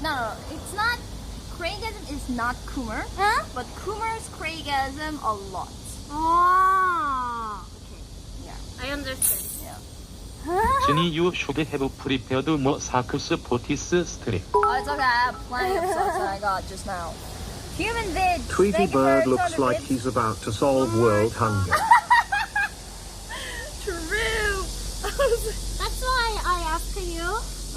No, it's not. Craigism is not Coomer, Huh? but Coomer's Craigism a lot. Ah, okay. Yeah, I understand. yeah. Jenny, you should have prepared more Sark's Fortis strip. Oh, it's okay. I have plenty of stuff that I got just now. Human vid. Tweety Thank you for Bird 200 looks like bits. he's about to solve world hunger. True. That's why I asked you